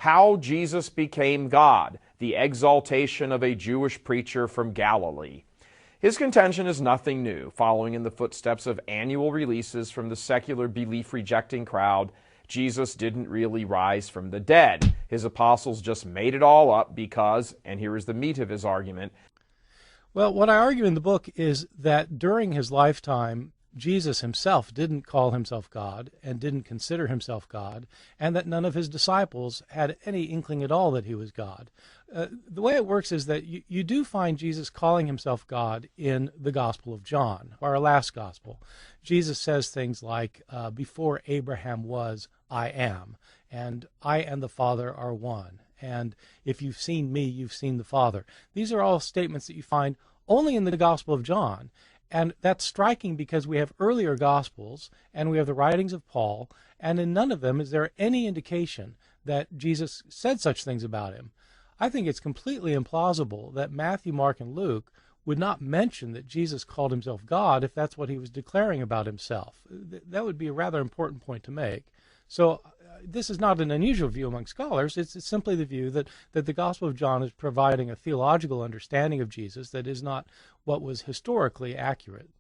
How Jesus Became God, the Exaltation of a Jewish Preacher from Galilee. His contention is nothing new, following in the footsteps of annual releases from the secular belief-rejecting crowd. Jesus didn't really rise from the dead. His apostles just made it all up because, and here is the meat of his argument. Well, what I argue in the book is that during his lifetime, Jesus himself didn't call himself God and didn't consider himself God, and that none of his disciples had any inkling at all that he was God. The way it works is that you do find Jesus calling himself God in the Gospel of John, our last Gospel. Jesus says things like, before Abraham was, I am, and I and the Father are one, and if you've seen me, you've seen the Father. These are all statements that you find only in the Gospel of John. And that's striking because we have earlier Gospels and we have the writings of Paul, and in none of them is there any indication that Jesus said such things about him. I think it's completely implausible that Matthew, Mark, and Luke would not mention that Jesus called himself God if that's what he was declaring about himself. That would be a rather important point to make. So this is not an unusual view among scholars. It's simply the view that the Gospel of John is providing a theological understanding of Jesus that is not what was historically accurate.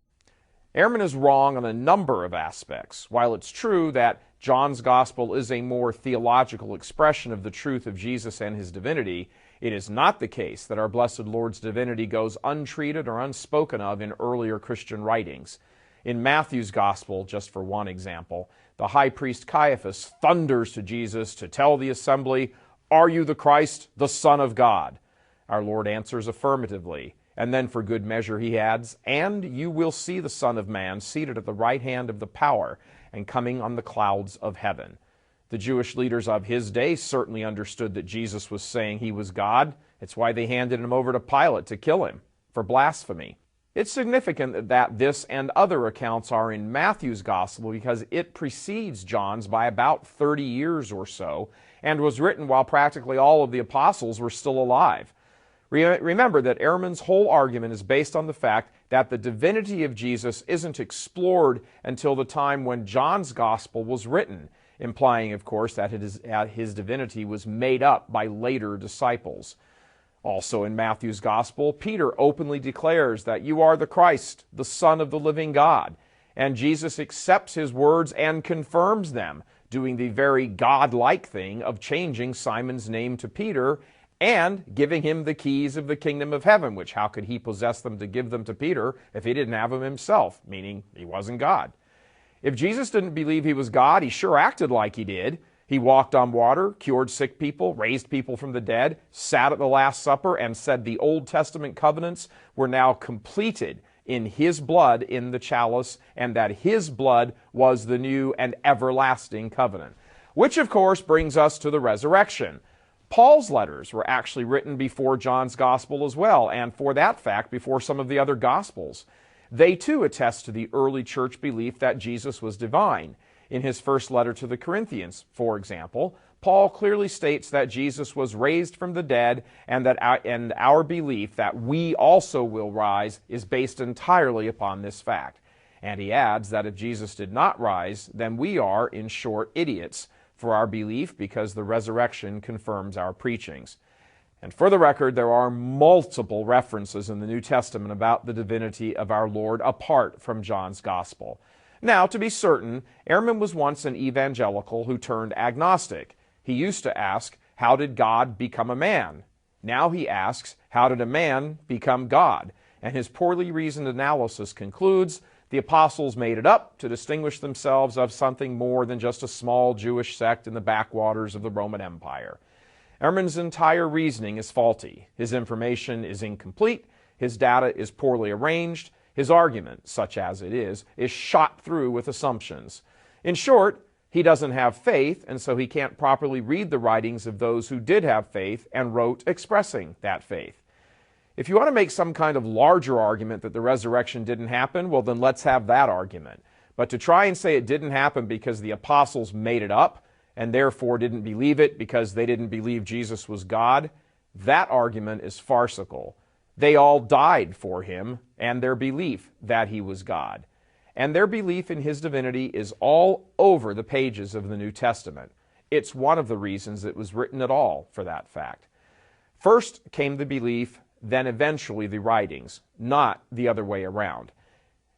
Ehrman is wrong on a number of aspects. While it's true that John's Gospel is a more theological expression of the truth of Jesus and his divinity, it is not the case that our blessed Lord's divinity goes untreated or unspoken of in earlier Christian writings. In Matthew's Gospel, just for one example, the high priest Caiaphas thunders to Jesus to tell the assembly, "Are you the Christ, the Son of God?" Our Lord answers affirmatively, and then for good measure he adds, "And you will see the Son of Man seated at the right hand of the power and coming on the clouds of heaven." The Jewish leaders of his day certainly understood that Jesus was saying he was God. It's why they handed him over to Pilate to kill him for blasphemy. It's significant that this and other accounts are in Matthew's Gospel because it precedes John's by about 30 years or so and was written while practically all of the apostles were still alive. Remember that Ehrman's whole argument is based on the fact that the divinity of Jesus isn't explored until the time when John's Gospel was written, implying, of course, that his divinity was made up by later disciples. Also in Matthew's Gospel, Peter openly declares that you are the Christ, the Son of the living God, and Jesus accepts his words and confirms them, doing the very God-like thing of changing Simon's name to Peter and giving him the keys of the kingdom of heaven, which how could he possess them to give them to Peter if he didn't have them himself, meaning he wasn't God. If Jesus didn't believe he was God, he sure acted like he did. He walked on water, cured sick people, raised people from the dead, sat at the Last Supper, and said the Old Testament covenants were now completed in his blood in the chalice, and that his blood was the new and everlasting covenant. Which, of course, brings us to the resurrection. Paul's letters were actually written before John's Gospel as well, and for that fact, before some of the other Gospels. They too attest to the early church belief that Jesus was divine. In his first letter to the Corinthians, for example, Paul clearly states that Jesus was raised from the dead and that our belief that we also will rise is based entirely upon this fact. And he adds that if Jesus did not rise, then we are, in short, idiots for our belief because the resurrection confirms our preachings. And for the record, there are multiple references in the New Testament about the divinity of our Lord apart from John's Gospel. Now, to be certain, Ehrman was once an evangelical who turned agnostic. He used to ask, how did God become a man? Now he asks, how did a man become God? And his poorly reasoned analysis concludes, the apostles made it up to distinguish themselves of something more than just a small Jewish sect in the backwaters of the Roman Empire. Ehrman's entire reasoning is faulty. His information is incomplete. His data is poorly arranged. His argument, such as it is shot through with assumptions. In short, he doesn't have faith, and so he can't properly read the writings of those who did have faith and wrote expressing that faith. If you want to make some kind of larger argument that the resurrection didn't happen, well, then let's have that argument. But to try and say it didn't happen because the apostles made it up and therefore didn't believe it because they didn't believe Jesus was God, that argument is farcical. They all died for him and their belief that he was God. And their belief in his divinity is all over the pages of the New Testament. It's one of the reasons it was written at all, for that fact. First came the belief, then eventually the writings, not the other way around.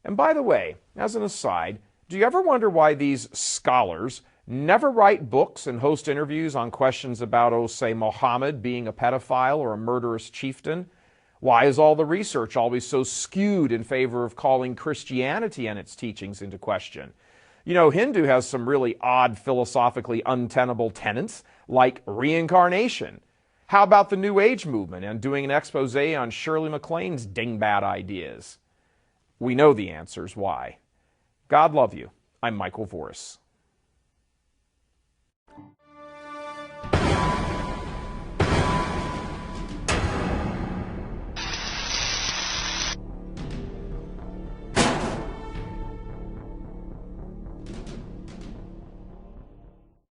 And by the way, as an aside, do you ever wonder why these scholars never write books and host interviews on questions about, oh, say, Mohammed being a pedophile or a murderous chieftain? Why is all the research always so skewed in favor of calling Christianity and its teachings into question? You know, Hindu has some really odd, philosophically untenable tenets, like reincarnation. How about the New Age movement and doing an expose on Shirley MacLaine's dingbat ideas? We know the answers why. God love you. I'm Michael Vris.